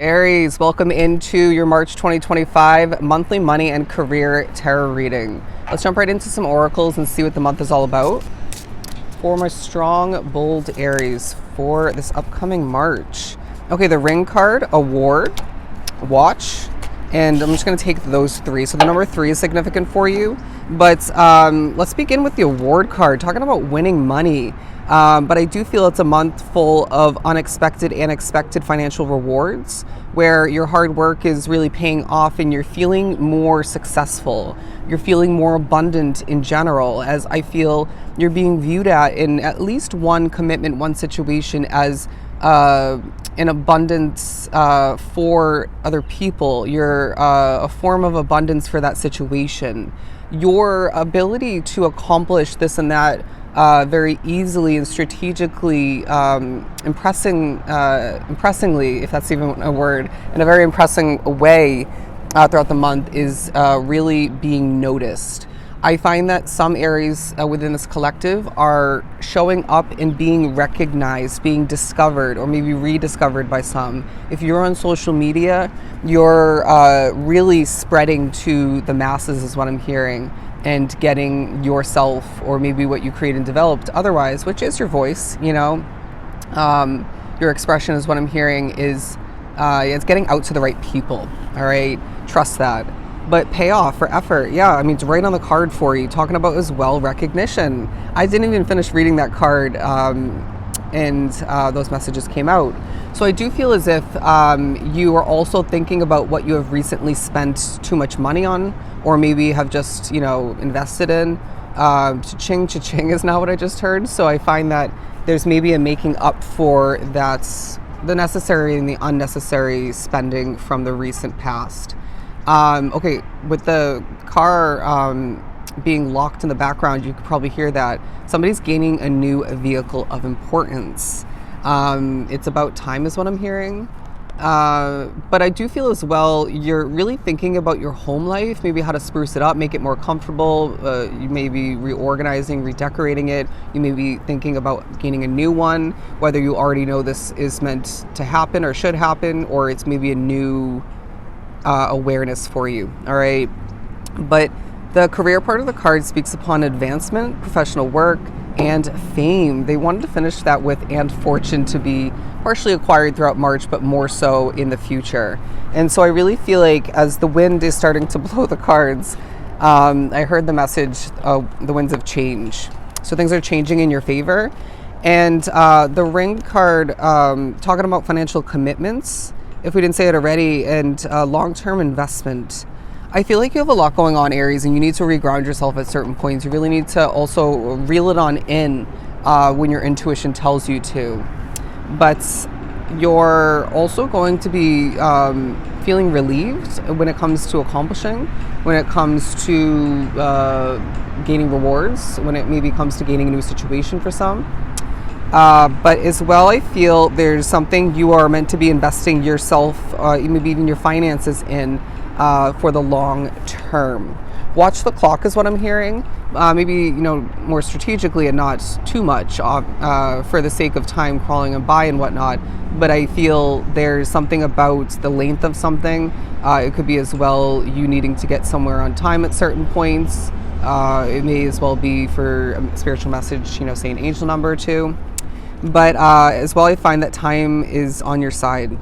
Aries, welcome into your March 2025 monthly money and career tarot reading. Let's jump right into some oracles and see what the month is all about for my strong, bold Aries for this upcoming March. Okay, the Ring card, Award, Watch, and I'm just going to take those three. So the number 3 is significant for you, but let's begin with the Award card, talking about winning money. But I do feel it's a month full of unexpected and expected financial rewards where your hard work is really paying off and you're feeling more successful. You're feeling more abundant in general, as I feel you're being viewed at least one commitment, one situation as an abundance for other people. You're a form of abundance for that situation. Your ability to accomplish this and that very easily and strategically, impressingly, if that's even a word, in a very impressing way throughout the month is really being noticed. I find that some Aries within this collective are showing up and being recognized, being discovered, or maybe rediscovered by some. If you're on social media, you're really spreading to the masses is what I'm hearing, and getting yourself, or maybe what you create and developed otherwise, which is your voice, your expression is what I'm hearing is, it's getting out to the right people, all right? Trust that. But pay off for effort. Yeah, I mean, it's right on the card for you, talking about as well recognition. I didn't even finish reading that card, and those messages came out. So I do feel as if you are also thinking about what you have recently spent too much money on, or maybe have just, invested in. Cha-ching, cha-ching is not what I just heard. So I find that there's maybe a making up for that, the necessary and the unnecessary spending from the recent past. Okay, with the car being locked in the background, you could probably hear that somebody's gaining a new vehicle of importance. It's about time is what I'm hearing. But I do feel as well, you're really thinking about your home life, maybe how to spruce it up, make it more comfortable. You may be reorganizing, redecorating it. You may be thinking about gaining a new one, whether you already know this is meant to happen or should happen, or it's maybe a new awareness for you. All right. But the career part of the card speaks upon advancement, professional work, and fame. They wanted to finish that with and fortune to be partially acquired throughout March, but more so in the future. And so I really feel like as the wind is starting to blow the cards, I heard the message, the winds of change. So things are changing in your favor. And the Ring card, talking about financial commitments, if we didn't say it already, and long-term investment. I feel like you have a lot going on, Aries, and you need to reground yourself at certain points. You really need to also reel it on in when your intuition tells you to. But you're also going to be feeling relieved when it comes to accomplishing, when it comes to gaining rewards, when it maybe comes to gaining a new situation for some. But as well, I feel there's something you are meant to be investing yourself, maybe even your finances in for the long term. Watch the clock is what I'm hearing. Maybe, more strategically and not too much for the sake of time crawling and by and whatnot. But I feel there's something about the length of something. It could be as well you needing to get somewhere on time at certain points. It may as well be for a spiritual message, say an angel number or two. But as well, I find that time is on your side.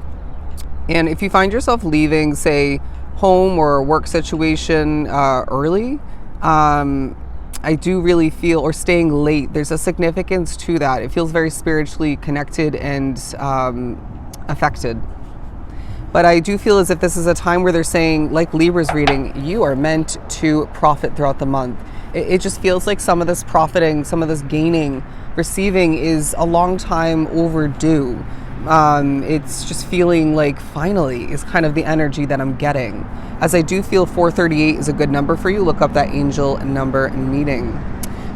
And if you find yourself leaving, say, home or a work situation early, I do really feel, or staying late, there's a significance to that. It feels very spiritually connected and affected. But I do feel as if this is a time where they're saying, like Libra's reading, you are meant to profit throughout the month. It just feels like some of this profiting, some of this gaining, receiving is a long time overdue. It's just feeling like finally is kind of the energy that I'm getting. As I do feel 438 is a good number for you. Look up that angel number and meeting.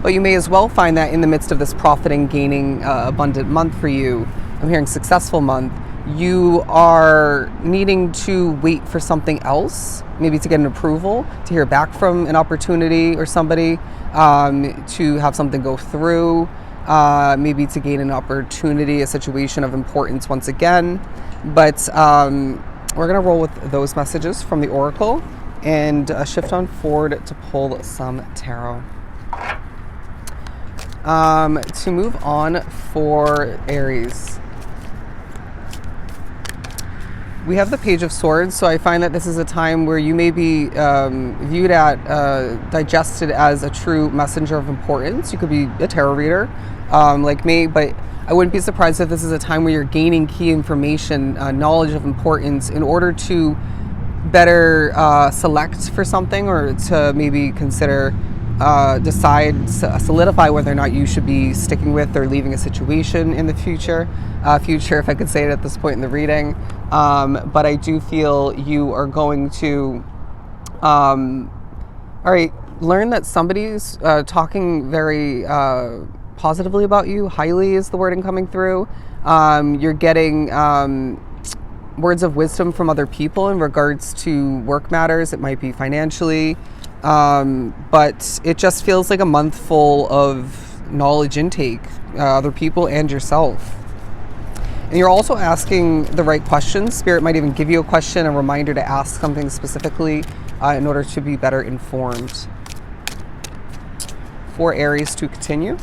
But you may as well find that in the midst of this profiting, gaining, abundant month for you, I'm hearing successful month, you are needing to wait for something else, maybe to get an approval, to hear back from an opportunity or somebody, to have something go through, maybe to gain an opportunity, a situation of importance once again. But we're going to roll with those messages from the Oracle and shift on forward to pull some tarot. To move on for Aries, we have the Page of Swords. So I find that this is a time where you may be viewed at, digested as a true messenger of importance. You could be a tarot reader like me, but I wouldn't be surprised if this is a time where you're gaining key information, knowledge of importance in order to better select for something, or to maybe consider solidify whether or not you should be sticking with or leaving a situation in the future, if I could say it at this point in the reading. But I do feel you are going to, all right, learn that somebody's talking very positively about you. Highly is the wording coming through. You're getting words of wisdom from other people in regards to work matters. It might be financially. But it just feels like a month full of knowledge intake, other people and yourself. And you're also asking the right questions. Spirit might even give you a question, a reminder to ask something specifically in order to be better informed. For Aries to continue.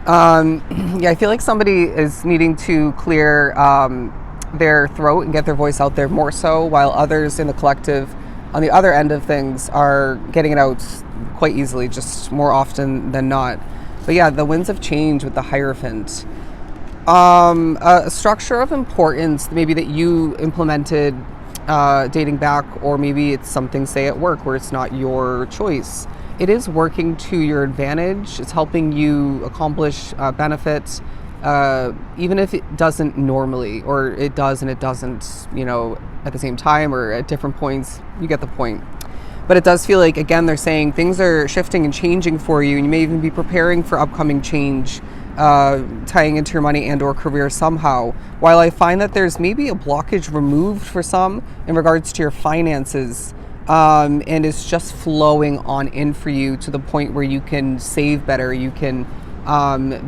I feel like somebody is needing to clear their throat and get their voice out there more so, while others in the collective on the other end of things are getting it out quite easily, just more often than not. But yeah, the winds of change with the Hierophant. A structure of importance maybe that you implemented dating back, or maybe it's something, say, at work where it's not your choice. It is working to your advantage. It's helping you accomplish benefits, even if it doesn't normally, or it does and it doesn't, at the same time or at different points. You get the point. But it does feel like, again, they're saying things are shifting and changing for you, and you may even be preparing for upcoming change, tying into your money and or career somehow. While I find that there's maybe a blockage removed for some in regards to your finances, and it's just flowing on in for you to the point where you can save better, you can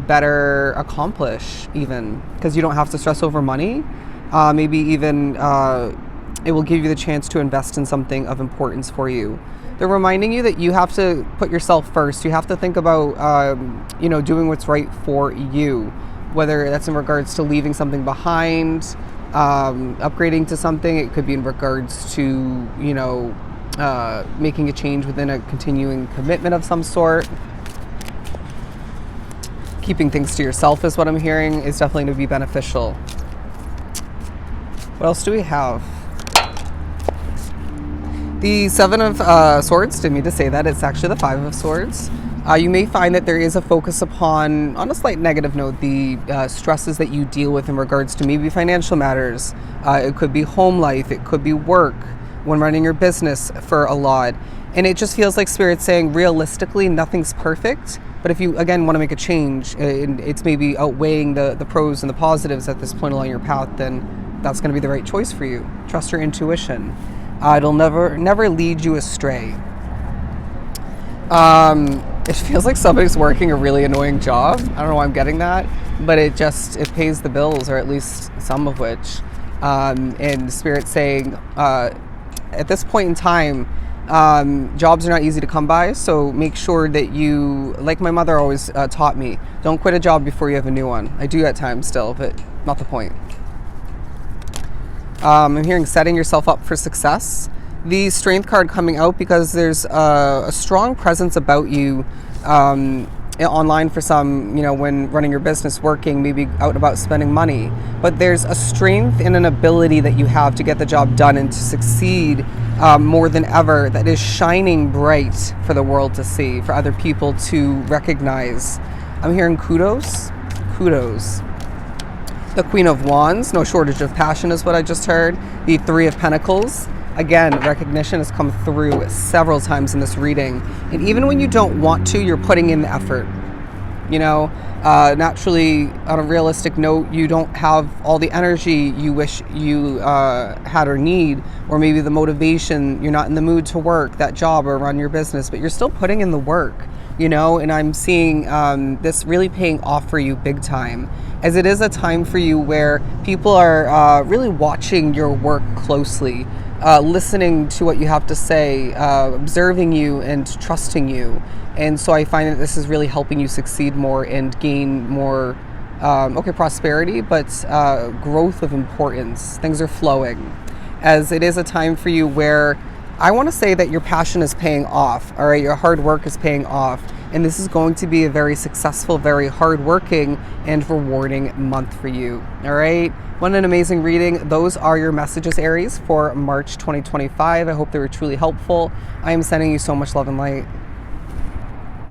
better accomplish, even because you don't have to stress over money. Maybe even it will give you the chance to invest in something of importance for you. They're reminding you that you have to put yourself first. You have to think about doing what's right for you, whether that's in regards to leaving something behind, upgrading to something. It could be in regards to making a change within a continuing commitment of some sort. Keeping things to yourself is what I'm hearing is definitely going to be beneficial. What else do we have? The Seven of Swords, didn't mean to say that. It's actually the Five of Swords. You may find that there is a focus upon, on a slight negative note, the stresses that you deal with in regards to maybe financial matters. It could be home life. It could be work when running your business for a lot. And it just feels like Spirit's saying, realistically, nothing's perfect. But if you, again, want to make a change, and it's maybe outweighing the pros and the positives at this point along your path, then that's going to be the right choice for you. Trust your intuition. It'll never lead you astray. It feels like somebody's working a really annoying job. I don't know why I'm getting that, but it pays the bills, or at least some of which. And Spirit's saying, at this point in time, jobs are not easy to come by, so make sure that you, like my mother always taught me, don't quit a job before you have a new one. I do at times still, but not the point. I'm hearing setting yourself up for success. The Strength card coming out because there's a strong presence about you online for some, when running your business, working, maybe out and about spending money. But there's a strength and an ability that you have to get the job done and to succeed more than ever that is shining bright for the world to see, for other people to recognize. I'm hearing kudos. The Queen of Wands, no shortage of passion is what I just heard. The Three of Pentacles. Again, recognition has come through several times in this reading. And even when you don't want to, you're putting in the effort. Naturally, on a realistic note, you don't have all the energy you wish you had or need, or maybe the motivation, you're not in the mood to work that job or run your business, but you're still putting in the work, and I'm seeing this really paying off for you big time. as it is a time for you where people are really watching your work closely, listening to what you have to say, observing you and trusting you. And so I find that this is really helping you succeed more and gain more, prosperity, but growth of importance. Things are flowing, as it is a time for you where I want to say that your passion is paying off, all right? Your hard work is paying off. And this is going to be a very successful, very hardworking, and rewarding month for you, all right? What an amazing reading. Those are your messages, Aries, for March 2025. I hope they were truly helpful. I am sending you so much love and light.